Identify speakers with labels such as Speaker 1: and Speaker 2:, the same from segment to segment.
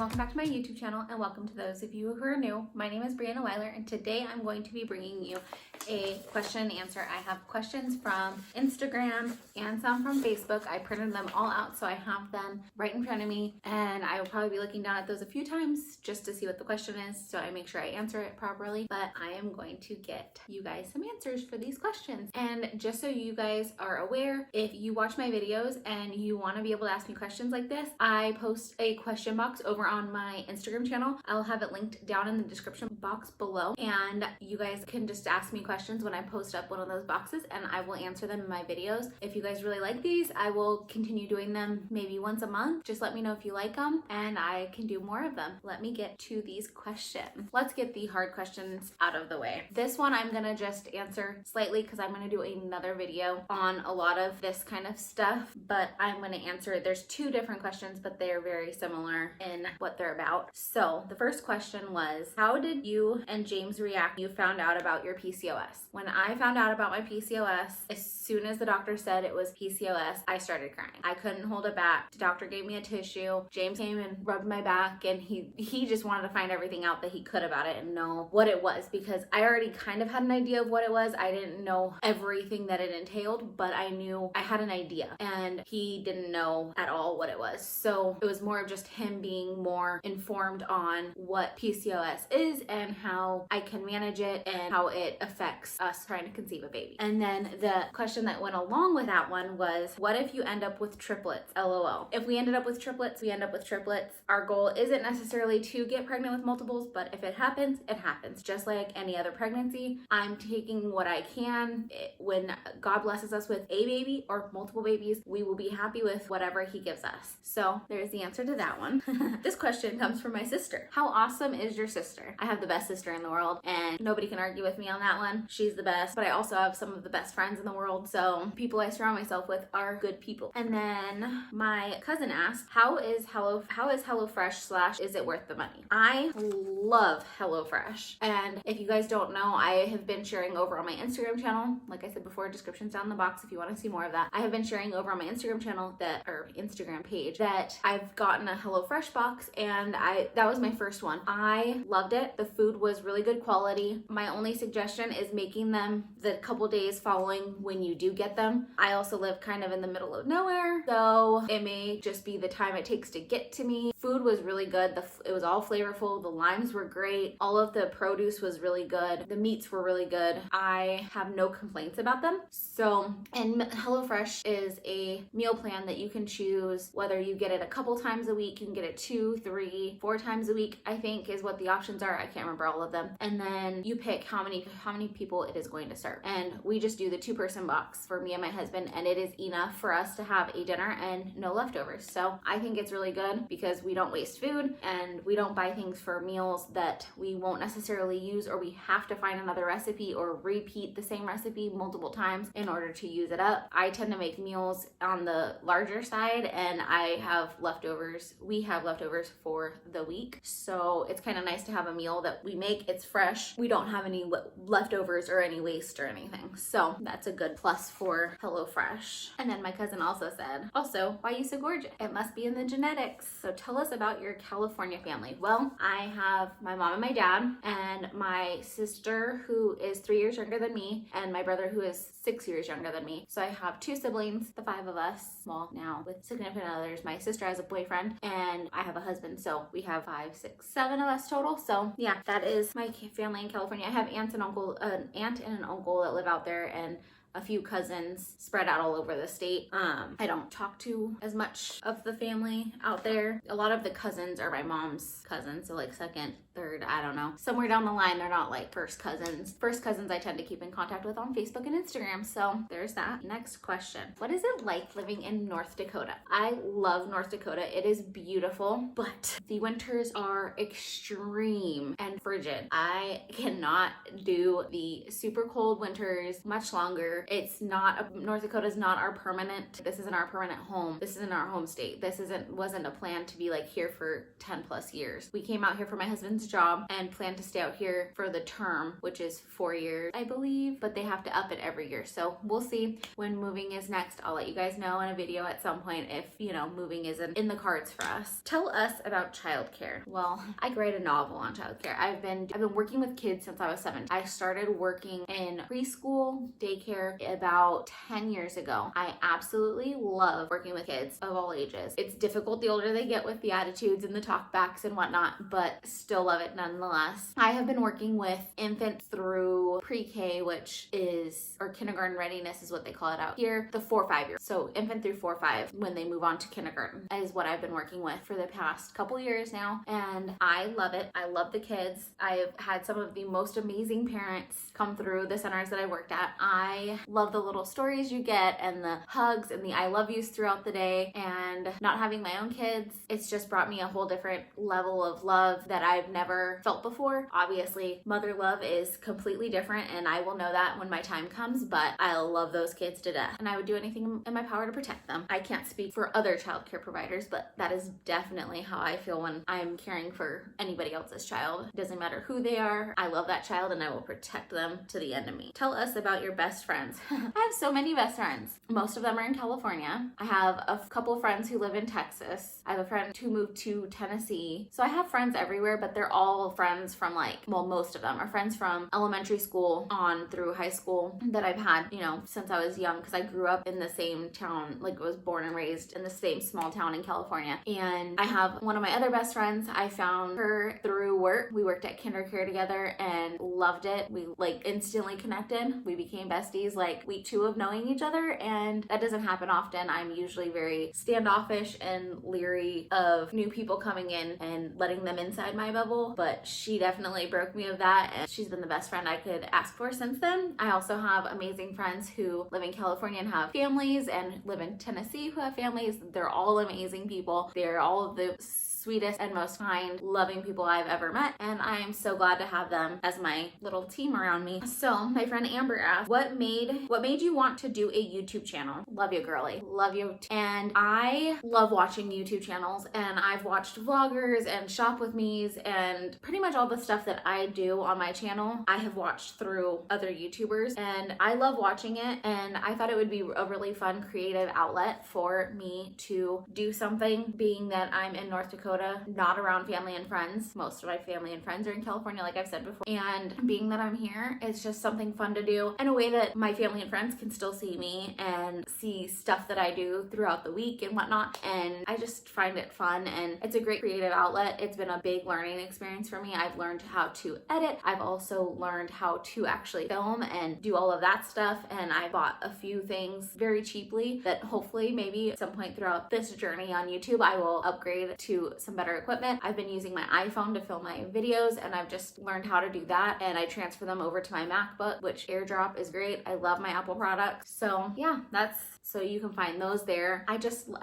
Speaker 1: welcome back to my YouTube channel, and welcome to those of you who are new. My name is Brianna Weiler, and today I'm going to be bringing you a question and answer. I have questions from Instagram and some from Facebook. I printed them all out so I have them right in front of me, and I will probably be looking down at those a few times just to see what the question is so I make sure I answer it properly. But I am going to get you guys some answers for these questions. And just so you guys are aware, if you watch my videos and you want to be able to ask me questions like this, I post a question box over on my Instagram channel. I'll have it linked down in the description box below, and you guys can just ask me questions when I post up one of those boxes and I will answer them in my videos. If you guys really like these, I will continue doing them maybe once a month. Just let me know if you like them and I can do more of them. Let me get to these questions. Let's get the hard questions out of the way. This one I'm gonna just answer slightly because I'm gonna do another video on a lot of this kind of stuff, but I'm gonna answer, there's two different questions, but they are very similar in what they're about. So the first question was, how did you and James react when you found out about your PCOS? When I found out about my PCOS, as soon as the doctor said it was PCOS, I started crying. I couldn't hold it back. The doctor gave me a tissue. James came and rubbed my back, and he just wanted to find everything out that he could about it and know what it was, because I already kind of had an idea of what it was. I didn't know everything that it entailed, but I knew I had an idea, and he didn't know at all what it was. So it was more of just him being more informed on what PCOS is and how I can manage it and how it affects us trying to conceive a baby. And then the question that went along with that one was, what if you end up with triplets? LOL. If we ended up with triplets, we end up with triplets. Our goal isn't necessarily to get pregnant with multiples, but if it happens, it happens. Just like any other pregnancy, I'm taking what I can. When God blesses us with a baby or multiple babies, we will be happy with whatever he gives us. So there's the answer to that one. This question comes from my sister. How awesome is your sister? I have the best sister in the world, and nobody can argue with me on that one. She's the best, but I also have some of the best friends in the world, so people I surround myself with are good people. And then my cousin asked, how is HelloFresh / is it worth the money? I love HelloFresh, and if you guys don't know, I have been sharing over on my Instagram channel. Like I said before, description's down in the box if you want to see more of that. I have been sharing over on my Instagram channel Instagram page that I've gotten a HelloFresh box, and that was my first one. I loved it. The food was really good quality. My only suggestion is making them the couple days following when you do get them. I also live kind of in the middle of nowhere, so it may just be the time it takes to get to me. Food was really good. It was all flavorful. The limes were great. All of the produce was really good. The meats were really good. I have no complaints about them. So, and HelloFresh is a meal plan that you can choose whether you get it a couple times a week. You can get it 2, 3, 4 times a week, I think is what the options are. I can't remember all of them. And then you pick how many people it is going to serve. And we just do the 2-person box for me and my husband, and it is enough for us to have a dinner and no leftovers. So I think it's really good because we don't waste food, and we don't buy things for meals that we won't necessarily use, or we have to find another recipe or repeat the same recipe multiple times in order to use it up. I tend to make meals on the larger side, and I have leftovers. We have leftovers for the week. So it's kind of nice to have a meal that we make. It's fresh. We don't have any leftovers or any waste or anything. So that's a good plus for HelloFresh. And then my cousin also said, why are you so gorgeous? It must be in the genetics. So tell us about your California family. Well, I have my mom and my dad, and my sister who is 3 years younger than me, and my brother who is 6 years younger than me. So I have 2 siblings, the 5 of us, well now with significant others. My sister has a boyfriend, and I have a husband. So we have 5, 6, 7 of us total. So yeah, that is my family in California. I have an aunt and an uncle that live out there, and a few cousins spread out all over the state. I don't talk to as much of the family out there. A lot of the cousins are my mom's cousins, so like second, third, I don't know. Somewhere down the line, they're not like first cousins. First cousins I tend to keep in contact with on Facebook and Instagram, so there's that. Next question. What is it like living in North Dakota? I love North Dakota. It is beautiful, but the winters are extreme and frigid. I cannot do the super cold winters much longer. here. North Dakota is not our this isn't our permanent home. This isn't our home state. This wasn't a plan to be like here for 10 plus years. We came out here for my husband's job and planned to stay out here for the term, which is 4 years, I believe, but they have to up it every year. So we'll see when moving is next. I'll let you guys know in a video at some point if, moving isn't in the cards for us. Tell us about childcare. Well, I could write a novel on childcare. I've been working with kids since I was 7. I started working in preschool, daycare about 10 years ago. I absolutely love working with kids of all ages. It's difficult the older they get with the attitudes and the talkbacks and whatnot, but still love it nonetheless. I have been working with infants through pre-K, or kindergarten readiness is what they call it out here, the 4-5 years. So infant through 4-5 when they move on to kindergarten is what I've been working with for the past couple years now, and I love it. I love the kids. I've had some of the most amazing parents come through the centers that I worked at. I love the little stories you get and the hugs and the I love yous throughout the day, and not having my own kids, it's just brought me a whole different level of love that I've never felt before. Obviously, mother love is completely different, and I will know that when my time comes, but I love those kids to death, and I would do anything in my power to protect them. I can't speak for other childcare providers, but that is definitely how I feel when I'm caring for anybody else's child. It doesn't matter who they are. I love that child, and I will protect them to the end of me. Tell us about your best friends. I have so many best friends. Most of them are in California. I have a couple friends who live in Texas. I have a friend who moved to Tennessee. So I have friends everywhere, but they're all friends from most of them are friends from elementary school on through high school that I've had, since I was young, because I grew up in the same town, was born and raised in the same small town in California. And I have one of my other best friends. I found her through work. We worked at Kindercare together and loved it. We instantly connected. We became besties week 2 of knowing each other, and that doesn't happen often. I'm usually very standoffish and leery of new people coming in and letting them inside my bubble, but she definitely broke me of that, and she's been the best friend I could ask for since then. I also have amazing friends who live in California and have families, and live in Tennessee who have families. They're all amazing people. They're all of the sweetest and most kind, loving people I've ever met, and I am so glad to have them as my little team around me. So my friend Amber asked, what made you want to do a YouTube channel? Love you, girly. Love you. And I love watching YouTube channels, and I've watched vloggers and shop with me's, and pretty much all the stuff that I do on my channel I have watched through other YouTubers, and I love watching it, and I thought it would be a really fun creative outlet for me to do something, being that I'm in North Dakota, not around family and friends. Most of my family and friends are in California, like I've said before. And being that I'm here, it's just something fun to do in a way that my family and friends can still see me and see stuff that I do throughout the week and whatnot. And I just find it fun, and it's a great creative outlet. It's been a big learning experience for me. I've learned how to edit. I've also learned how to actually film and do all of that stuff. And I bought a few things very cheaply that hopefully maybe at some point throughout this journey on YouTube, I will upgrade to some better equipment. I've been using my iPhone to film my videos, and I've just learned how to do that, and I transfer them over to my MacBook, which AirDrop is great. I love my Apple products. So yeah, so you can find those there. I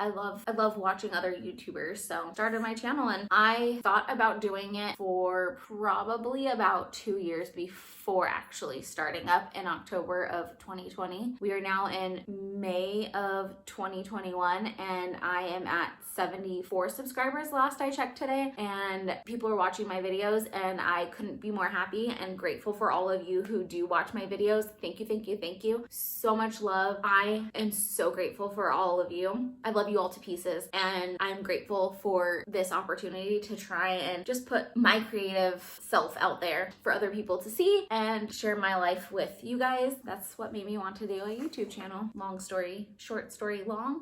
Speaker 1: love watching other YouTubers. So started my channel, and I thought about doing it for probably about 2 years before actually starting up in October of 2020. We are now in May of 2021, and I am at 74 subscribers last I checked today, and people are watching my videos, and I couldn't be more happy and grateful for all of you who do watch my videos. Thank you, thank you, thank you. So much love. I am so grateful for all of you. I love you all to pieces, and I'm grateful for this opportunity to try and just put my creative self out there for other people to see and share my life with you guys. That's what made me want to do a YouTube channel. Long story, short story long.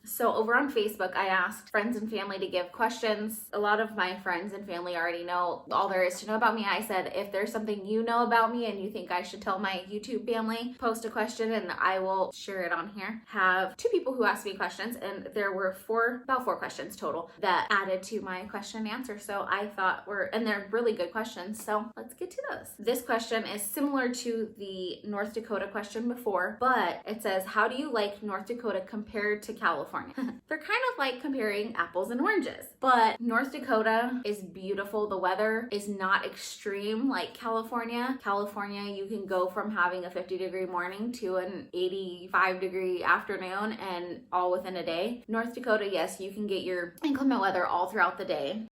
Speaker 1: So over on Facebook, I asked friends and family to give questions. A lot of my friends and family already know all there is to know about me. I said, if there's something you know about me and you think I should tell my YouTube family, post a question and I will share share it on here, have two people who asked me questions, and there were about four questions total that added to my question and answer. So I thought and they're really good questions. So let's get to those. This question is similar to the North Dakota question before, but it says, how do you like North Dakota compared to California? They're kind of like comparing apples and oranges, but North Dakota is beautiful. The weather is not extreme like California. California, you can go from having a 50-degree morning to an 85-degree afternoon and all within a day. North Dakota, yes, you can get your inclement weather all throughout the day.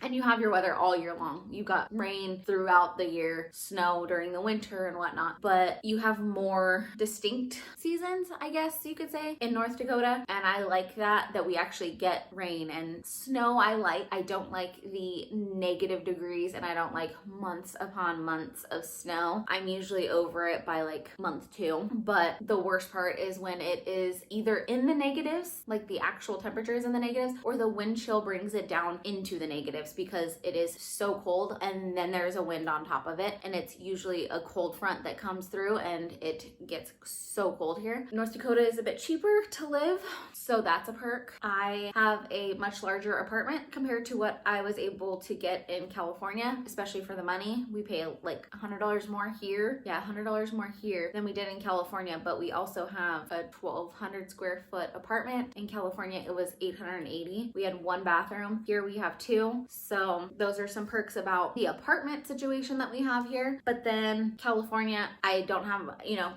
Speaker 1: And you have your weather all year long. You got rain throughout the year, snow during the winter and whatnot, but you have more distinct seasons, I guess you could say, in North Dakota. And I like that we actually get rain and snow. I don't like the negative degrees, and I don't like months upon months of snow. I'm usually over it by like month 2. But the worst part is when it is either in the negatives, like the actual temperature is in the negatives, or the wind chill brings it down into the negatives, because it is so cold, and then there's a wind on top of it, and it's usually a cold front that comes through, and it gets so cold here. North Dakota is a bit cheaper to live, so that's a perk. I have a much larger apartment compared to what I was able to get in California, especially for the money. We pay like $100 more here. Yeah, $100 more here than we did in California, but we also have a 1,200 square foot apartment. In California, it was 880. We had 1 bathroom. Here we have 2. So those are some perks about the apartment situation that we have here. But then California, I don't have,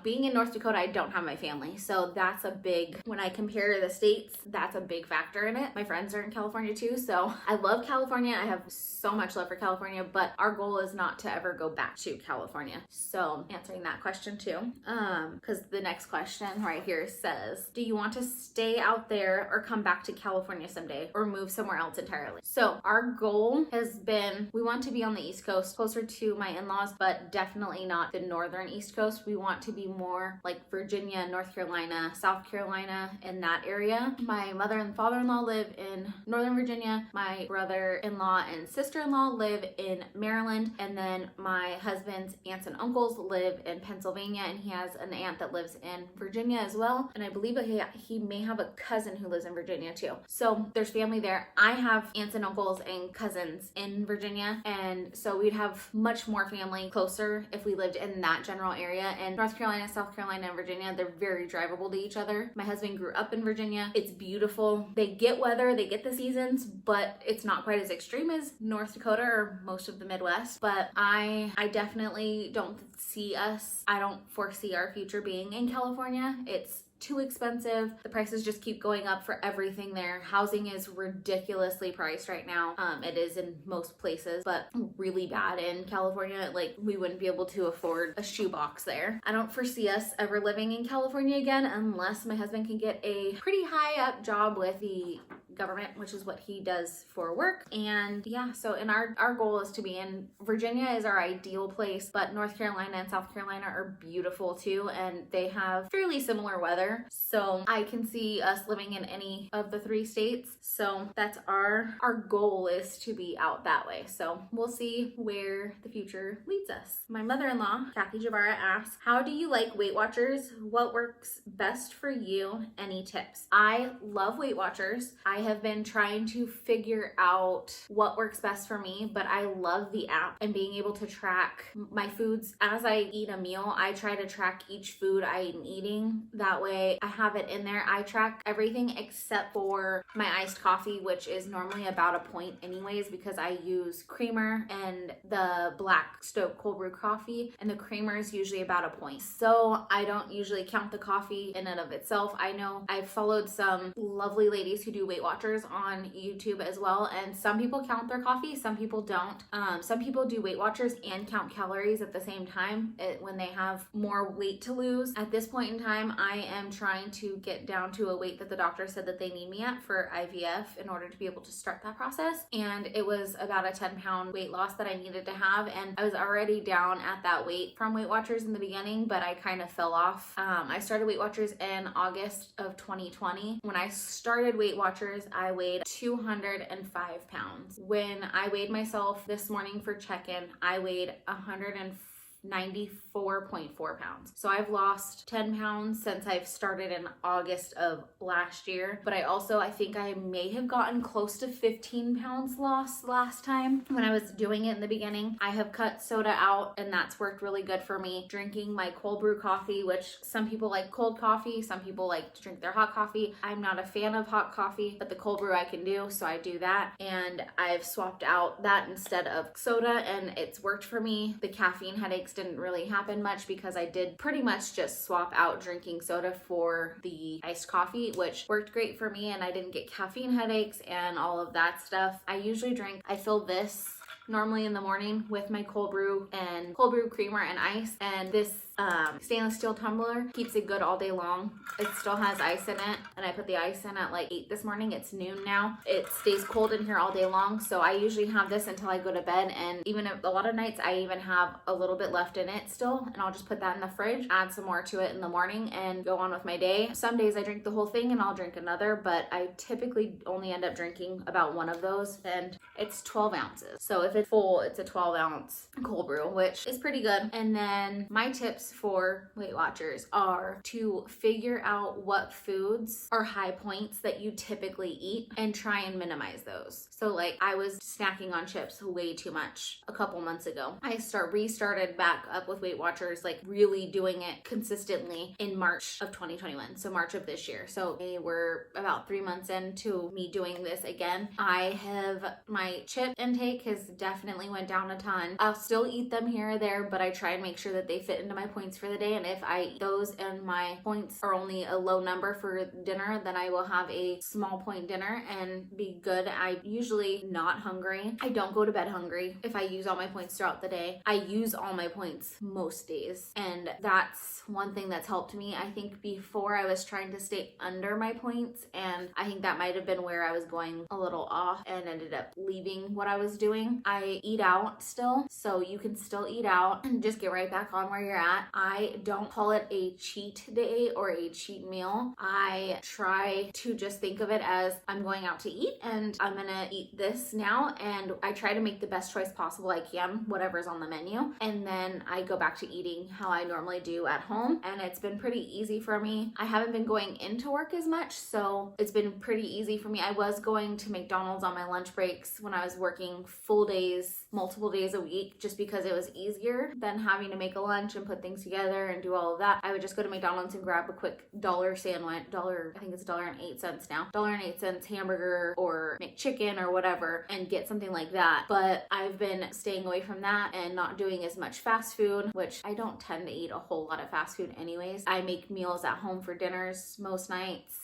Speaker 1: being in North Dakota, I don't have my family. So that's a big, when I compare the states, that's a big factor in it. My friends are in California too. So I love California. I have so much love for California, but our goal is not to ever go back to California. So answering that question too, because the next question right here says, do you want to stay out there or come back to California someday, or move somewhere else entirely? So our goal has been, we want to be on the East Coast, closer to my in-laws, but definitely not the northern East Coast. We want to be more like Virginia, North Carolina, South Carolina, in that area. My mother and father-in-law live in Northern Virginia. My brother-in-law and sister-in-law live in Maryland. And then my husband's aunts and uncles live in Pennsylvania, and he has an aunt that lives in Virginia as well. And I believe he may have a cousin who lives in Virginia too. So there's family there. I have aunts and uncles and cousins in Virginia, and so we'd have much more family closer if we lived in that general area. And North Carolina, South Carolina, and Virginia, they're very drivable to each other. My husband grew up in Virginia. It's beautiful. They get weather, they get the seasons, but it's not quite as extreme as North Dakota or most of the Midwest. But I definitely don't foresee our future being in California. It's too expensive. The prices just keep going up for everything there. Housing is ridiculously priced right now. It is in most places, but really bad in California. Like, we wouldn't be able to afford a shoebox there. I don't foresee us ever living in California again unless my husband can get a pretty high up job with the government, which is what he does for work. And yeah, so our goal is to be in Virginia is our ideal place, but North Carolina and South Carolina are beautiful too, and they have fairly similar weather. So I can see us living in any of the 3 states. So that's our goal, is to be out that way. So we'll see where the future leads us. My mother-in-law, Kathy Jabara, asks, how do you like Weight Watchers? What works best for you? Any tips? I love Weight Watchers. I have been trying to figure out what works best for me, but I love the app and being able to track my foods. As I eat a meal, I try to track each food I am eating. That way I have it in there. I track everything except for my iced coffee, which is normally about a point anyways, because I use creamer and the black Stoke cold brew coffee, and the creamer is usually about a point. So I don't usually count the coffee in and of itself. I know I've followed some lovely ladies who do Weight Watchers on YouTube as well, and some people count their coffee, some people don't. Some people do Weight Watchers and count calories at the same time when they have more weight to lose. At this point in time, I am trying to get down to a weight that the doctor said that they need me at for IVF in order to be able to start that process. And it was about a 10-pound weight loss that I needed to have, and I was already down at that weight from Weight Watchers in the beginning, but I kind of fell off. I started Weight Watchers in August of 2020. When I started Weight Watchers, I weighed 205 pounds. When I weighed myself this morning for check-in, I weighed 104 94.4 pounds. So I've lost 10 pounds since I've started in August of last year. But I think I may have gotten close to 15 pounds lost last time when I was doing it in the beginning. I have cut soda out, and that's worked really good for me. Drinking my cold brew coffee, which some people like cold coffee, some people like to drink their hot coffee. I'm not a fan of hot coffee, but the cold brew I can do, so I do that. And I've swapped out that instead of soda, and it's worked for me. The caffeine headaches didn't really happen much because I did pretty much just swap out drinking soda for the iced coffee, which worked great for me, and I didn't get caffeine headaches and all of that stuff. I fill this normally in the morning with my cold brew creamer and ice, and this stainless steel tumbler keeps it good all day long. It still has ice in it, and I put the ice in at like 8 this morning. It's noon now. It stays cold in here all day long, so I usually have this until I go to bed, and even if a lot of nights I even have a little bit left in it still, and I'll just put that in the fridge, add some more to it in the morning, and go on with my day. Some days I drink the whole thing and I'll drink another, but I typically only end up drinking about one of those, and it's 12 ounces. So if it's full, it's a 12-ounce cold brew, which is pretty good. And then my tips for Weight Watchers are to figure out what foods are high points that you typically eat and try and minimize those. So like I was snacking on chips way too much a couple months ago. I restarted back up with Weight Watchers, like really doing it consistently in March of 2021. So March of this year. So we're about 3 months into me doing this again. My chip intake has definitely went down a ton. I'll still eat them here or there, but I try and make sure that they fit into my points for the day. And if I eat those and my points are only a low number for dinner, then I will have a small point dinner and be good. I'm usually not hungry. I don't go to bed hungry if I use all my points throughout the day. I use all my points most days, and that's one thing that's helped me. I think before I was trying to stay under my points, and I think that might have been where I was going a little off and ended up leaving what I was doing. I eat out still, so you can still eat out and just get right back on where you're at. I don't call it a cheat day or a cheat meal. I try to just think of it as I'm going out to eat and I'm gonna eat this now, and I try to make the best choice possible I can, whatever's on the menu, and then I go back to eating how I normally do at home, and it's been pretty easy for me. I haven't been going into work as much, so it's been pretty easy for me. I was going to McDonald's on my lunch breaks when I was working full days, multiple days a week, just because it was easier than having to make a lunch and put things together and do all of that. I would just go to McDonald's and grab a quick $1 sandwich, I think it's $1.08 now, $1.08 hamburger or McChicken or whatever, and get something like that. But I've been staying away from that and not doing as much fast food, which I don't tend to eat a whole lot of fast food anyways. I make meals at home for dinners most nights.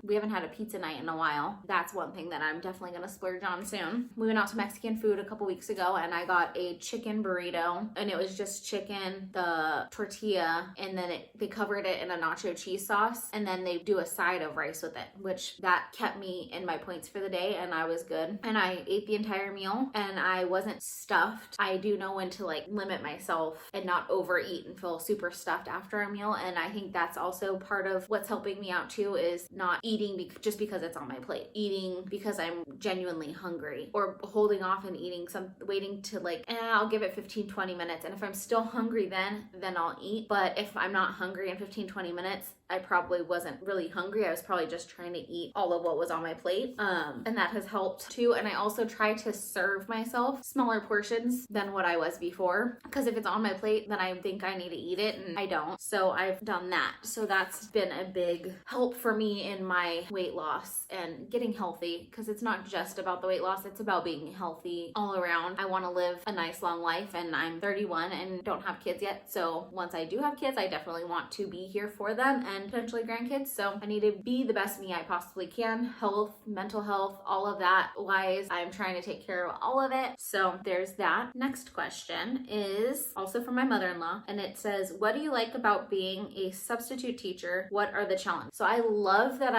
Speaker 1: We haven't had a pizza night in a while. That's one thing that I'm definitely gonna splurge on soon. We went out to Mexican food a couple weeks ago, and I got a chicken burrito, and it was just chicken, the tortilla, and then they covered it in a nacho cheese sauce, and then they do a side of rice with it, which that kept me in my points for the day, and I was good. And I ate the entire meal, and I wasn't stuffed. I do know when to like limit myself and not overeat and feel super stuffed after a meal, and I think that's also part of what's helping me out too, is not eating just because it's on my plate. Eating because I'm genuinely hungry, or holding off and eating waiting to like, I'll give it 15-20 minutes, and if I'm still hungry then I'll eat. But if I'm not hungry in 15-20 minutes, I probably wasn't really hungry. I was probably just trying to eat all of what was on my plate. And that has helped too. And I also try to serve myself smaller portions than what I was before, because if it's on my plate, then I think I need to eat it, and I don't. So I've done that. So that's been a big help for me in my weight loss and getting healthy, because it's not just about the weight loss, it's about being healthy all around. I want to live a nice long life, and I'm 31 and don't have kids yet. So once I do have kids, I definitely want to be here for them and potentially grandkids. So I need to be the best me I possibly can. Health, mental health, all of that wise, I'm trying to take care of all of it. So there's that. Next question is also from my mother-in-law, and it says, what do you like about being a substitute teacher? What are the challenges? So I love that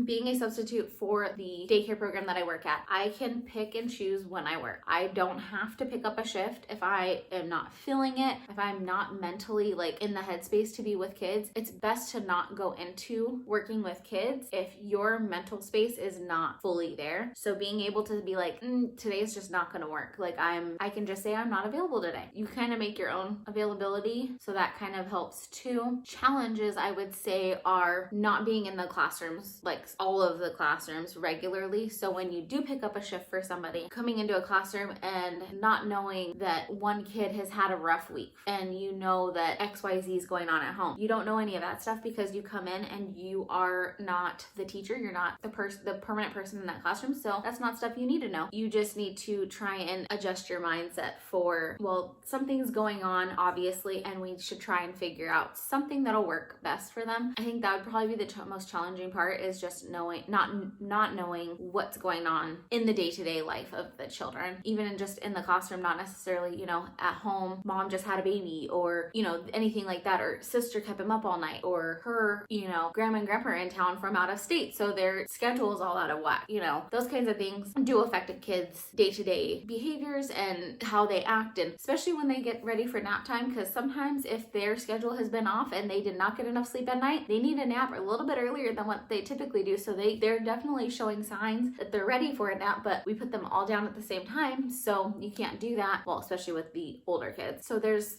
Speaker 1: being a substitute for the daycare program that I work at, I can pick and choose when I work. I don't have to pick up a shift if I am not feeling it, if I'm not mentally like in the headspace to be with kids. It's best to not go into working with kids if your mental space is not fully there. So being able to be like, today's just not going to work. Like I can just say I'm not available today. You kind of make your own availability, so that kind of helps too. Challenges, I would say, are not being in the classrooms, like all of the classrooms regularly. So when you do pick up a shift for somebody, coming into a classroom and not knowing that one kid has had a rough week and you know that XYZ is going on at home. You don't know any of that stuff because you come in and you are not the teacher. You're not the permanent person in that classroom. So that's not stuff you need to know. You just need to try and adjust your mindset for, well, something's going on, obviously, and we should try and figure out something that'll work best for them. I think that would probably be the most challenging part, is just knowing, not knowing what's going on in the day-to-day life of the children, even just in the classroom, not necessarily, at home, mom just had a baby, or, anything like that, or sister kept him up all night, or her, grandma and grandpa are in town from out of state, so their schedule is all out of whack. Those kinds of things do affect a kid's day-to-day behaviors and how they act, and especially when they get ready for nap time, because sometimes if their schedule has been off and they did not get enough sleep at night, they need a nap a little bit earlier than what they typically do. So they're definitely showing signs that they're ready for a nap, but we put them all down at the same time, so you can't do that. Well, especially with the older kids. So there's,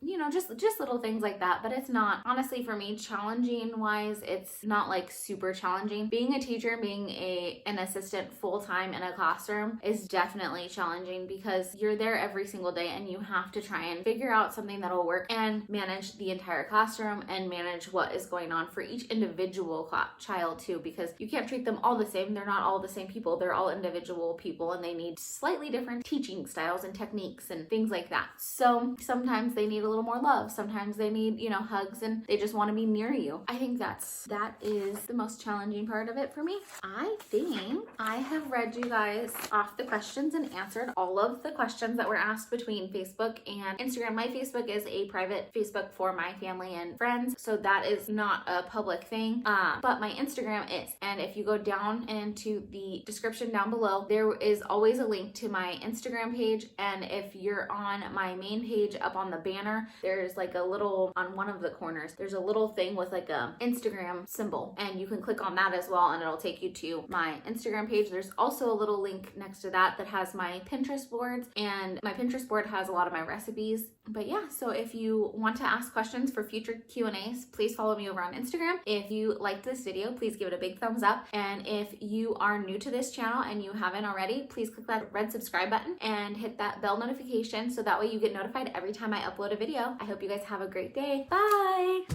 Speaker 1: just little things like that, but it's not, honestly, for me, challenging wise, it's not like super challenging. Being a teacher, being an assistant full-time in a classroom is definitely challenging, because you're there every single day and you have to try and figure out something that'll work and manage the entire classroom and manage what is going on for each individual child too, because you can't treat them all the same. They're not all the same people. They're all individual people and they need slightly different teaching styles and techniques and things like that. So sometimes they need a little more love. Sometimes they need, hugs, and they just want to be near you. I think that is the most challenging part of it for me. I think I have read you guys off the questions and answered all of the questions that were asked between Facebook and Instagram. My Facebook is a private Facebook for my family and friends, so that is not a public thing, but my Instagram is. And if you go down into the description down below, there is always a link to my Instagram page, and if you're on my main page, up on the banner, there's like a little, on one of the corners, there's a little thing with like a Instagram symbol, and you can click on that as well and it'll take you to my Instagram page. There's also a little link next to that has my Pinterest boards, and my Pinterest board has a lot of my recipes. But yeah, so if you want to ask questions for future Q&As, please follow me over on Instagram. If you liked this video, please give it a big thumbs up. And if you are new to this channel and you haven't already, please click that red subscribe button and hit that bell notification so that way you get notified every time I upload a video. I hope you guys have a great day. Bye!